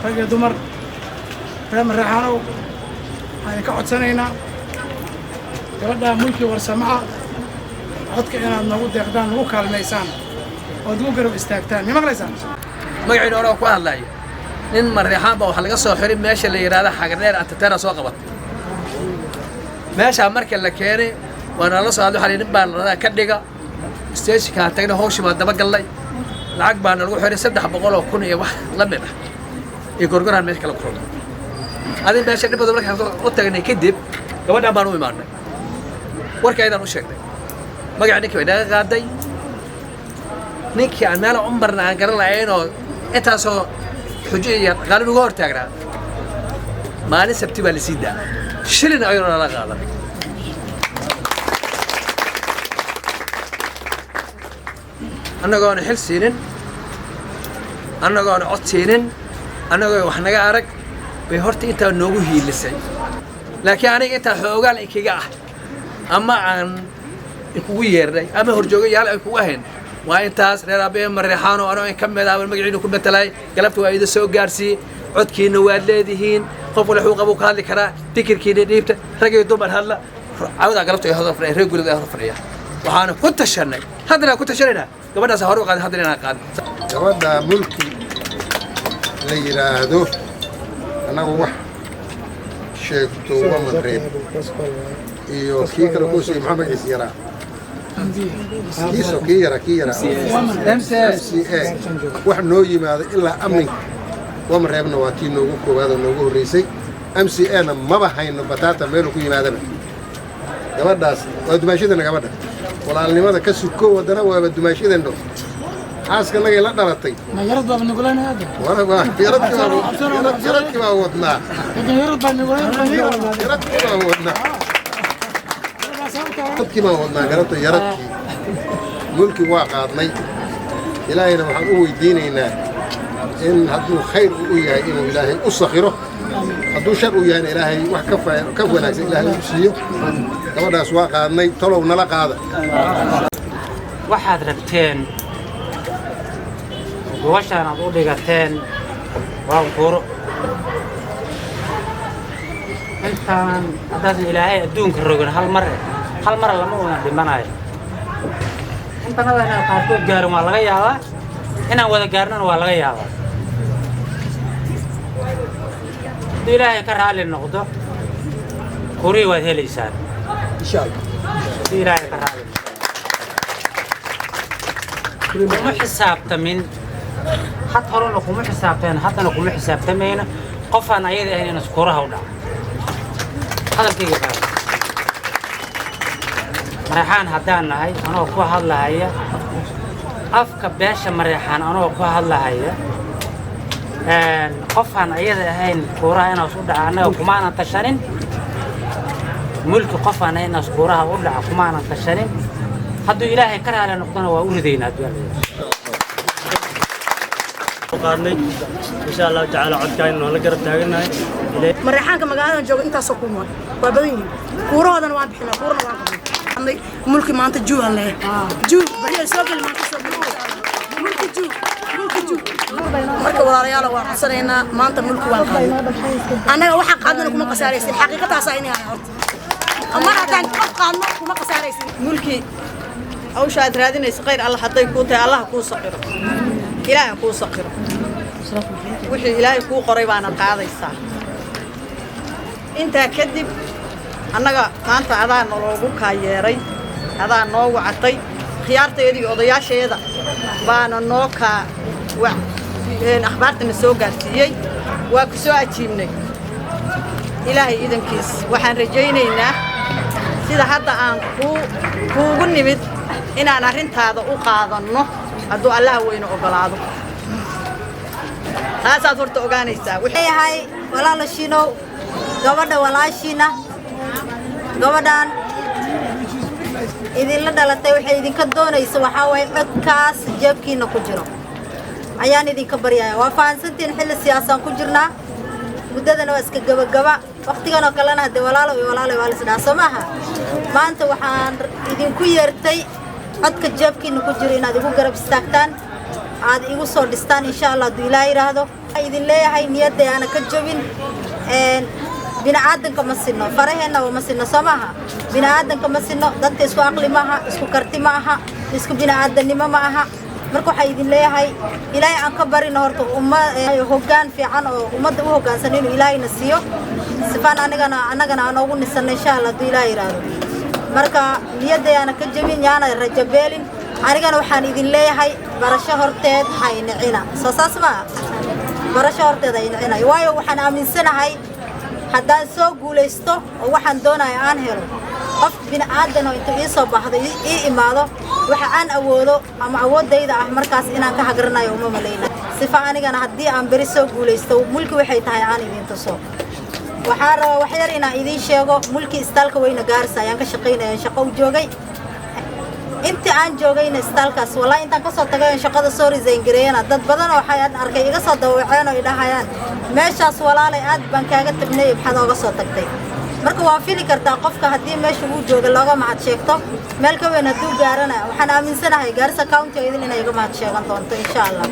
رجع دمر فهم الرحانو هاي كعد سنينا gabadha mulki warsamaha codka inaad nagu deeqdaan nagu kaalmaysaan oo ugu garab istaagtaan ma maqlaysaan magaciina hore ku hadlay nin marreexaan baa waxa laga soo xiray meesha la yiraahdo xagadheer atateera soo qabatay meesha markii la keenay waana la soo hadlo xalin baan la ka dhiga stage-ka tagna hawsha ma daba galay lacag baan lagu xiray 300 kun iyo wax la mid ah ee gorgoraan meesha kala kulmay adin meesha dibadda markii u tagnay kadib gabadha baan u imaanay warkaydan u sheegtay magaca ninkii way naga qaaday ninkii aan meel umbarna aan garan lahayn oo intaasoo xujiya qalin uga hortaagnaa maalin sabti baa la sii daa shilin ayuu la qaadan annagoona xil siinin annagoona cod siinin annagoo wax naga arag bay horta intaa noogu hiilisay laakiin aniga intaa xoogaal ikiga ah ama aan kugu yeernay ama horjoogayaal ay kugu ahayn waa intaas reer aabbe marreexaan oo anoo ka mid ah magaciina ku bedelay galabta waa idin soo gaarsii codkiina waa leedihiin qof wala xuu qabo ka hadli karaa tikirkiina dhiibta rag iyo dumar hadla cawda galabta ay hadal reer guriga ay fadhiya waxaan ku tashanay hadana ku tashanayna gabadhaas hore u qaad hadana qaad gabadha mulki la yiraahdo anagu wax sheegto waa madreeb iyo kii kale ku soo Maxamed Isyaraa kii yara MCA wax noo yimaado ilaa amni wama reebna waa tii noogu koowaad oo noogu horeysay MCA na maba hayno bataata meel ku yimaadaba gabadhaas waa dumaashadana gabadha walaalnimada ka suko wadana waa dumaashadana xaaska naga la dhalatay ma yarad baa nagulana hada wala yaradki baa wadnaa yarad baa nagulana yaradki baa wadnaa dadkii baan wadnaa garabta yaradkii mulki waa qaadnay ilaahayna waxaan u weydiinaynaa in hadduu khayr u yahay inuu ilaahay u sakhiro hadduu shar u yahayna ilaahay wax ka wanaagsan ilaahay u siiyo gabadhaas waa qaadnay talow nala qaada waxaad rabteen gobashaan aad u dhigateen waa qoro intaan haddaad ilaahay adduunka rogan hal mar lama una dhimanayo intanada inaan qaarkood gaarin waa laga yaabaa inaan wada gaarnana waa laga yaabaa hadduu ilaahay ka raali noqdo kurii waad helaysaan insha allah hadduu ilaahay ka raali noqdo kuma xisaabtamin had horena kuma xisaabteen haddana kuma xisaabtamayna qofaan ayada ahayn in iskuraha u dhaco hadalkayga qaad marreexaan haddaan nahay anoo ku hadlahaya afka beesha marreexaan anoo ku hadlahaya qofaan ayada ahayn kuuraha inaas u dhaca annaga kumaanan tashanin mulki qofaan ahayn inaas kuuraha u dhaca kumaanan tashanin hadduu ilaahay ka raali noqdona waa u ridaynaa qaadnay insha Allah taala codkayna la garab taaganahay marreexaanka magaalada jooga intaas oo kuma waa badan yihiin kuurahoodana waan bixinaa kuurna waan qabnay mulki maanta juuhan leh juu bari soo gal maanta soo mulki juu marka walaalayaal waan xasanaynaa maanta mulki waan qaadnay annaga waxa qaadana kuma qasaaraysin xaqiiqadaas ay inay horta ama haddaan qaadno kuma qasaaraysin mulki awshaad raadinaysa khayr Allah haday ku tahay Allah ku saqiro ilaahay ku saqiro wixii ilaahay ku qoray baana qaadaysaa inta kadib annaga maanta adaan loogu kaayeeray adaan noo wacatay khiyaarteedii odayaasheeda baana noo ka akhbaartana soo gaarsiiyay waa ku soo ajiibnay ilaahay idankiis waxaan rajaynaynaa sida hadda aan kuugu nimid inaan arrintaada u qaadanno hadduu Allah weyna ogolaado taasaad horta ogaanaysaa wixii yahay walaashiino gabadha walaashiina gabadhan idin la dhalatay waxay idinka doonaysaa waxa way codkaas jeebkiina ku jiro ayaan idinka baryayaa waa fahansantiin xilli siyaasan ku jirnaa muddadana waa iska gabagaba waqtigan oo kalena hadee walaalo waa la isdhaa samaha maanta waxaan idinku yeertay codka jeebkiina ku jiro inaad igu garab istaagtaan aad igu soo dhistaan insha Allah hadduu Ilaahay yiraahdo idin leeyahay niyadda ana ka jabin bini'aadanka ma sinno faraheena ma sinno samaha bini'aadanka ma sinno dadka isku aqli maaha isku karti maaha isku bini'aadanimo maaha marka waxa idin leeyahay Ilaahay aan ka barino horta hoggaan fiican oo ummadda u hoggaansan inuu Ilaahayna siiyo sifaan anagana aan ugu nisan insha Allah hadduu Ilaahay yiraahdo marka niyadda ana ka jabin yaana rajabeelin anigana waxaan idin leeyahay barasho horteed haynicina soo saasma barasho horteed haynicina waayo waxaan aaminsanahay haddaan soo guulaysto oo waxaan doonayo aan helo qof bini'aadan oo intuu ii soo baxdo ii imaado waxa aan awoodo ama awoodayda ah markaas inaan ka hagranayo uma malayna sifa anigana haddii aan beri soo guulaysto mulki waxay tahay aan idin tuso waxaan rabaa wax yar inaan idiin sheego mulki istaalka weyna Gaarisa ayaan ka shaqaynaya shaqo u joogay inta aan joogayna istaalkaas wallahi intaan ka soo tagay shaqada soo resign gareeyana dad badan oo waxay arkay iga soo dawaceen oo idhahayaan meeshaas walaalay aad baan kaaga tagnay maxaad oga soo tagtay marka waa fili kartaa qofka haddii meesha uu joogo looga mahad sheegto meel ka weyn hadduu gaarana waxaan aaminsanahay Gaarisa County idin inay iga mahad sheegan doonto insha Allah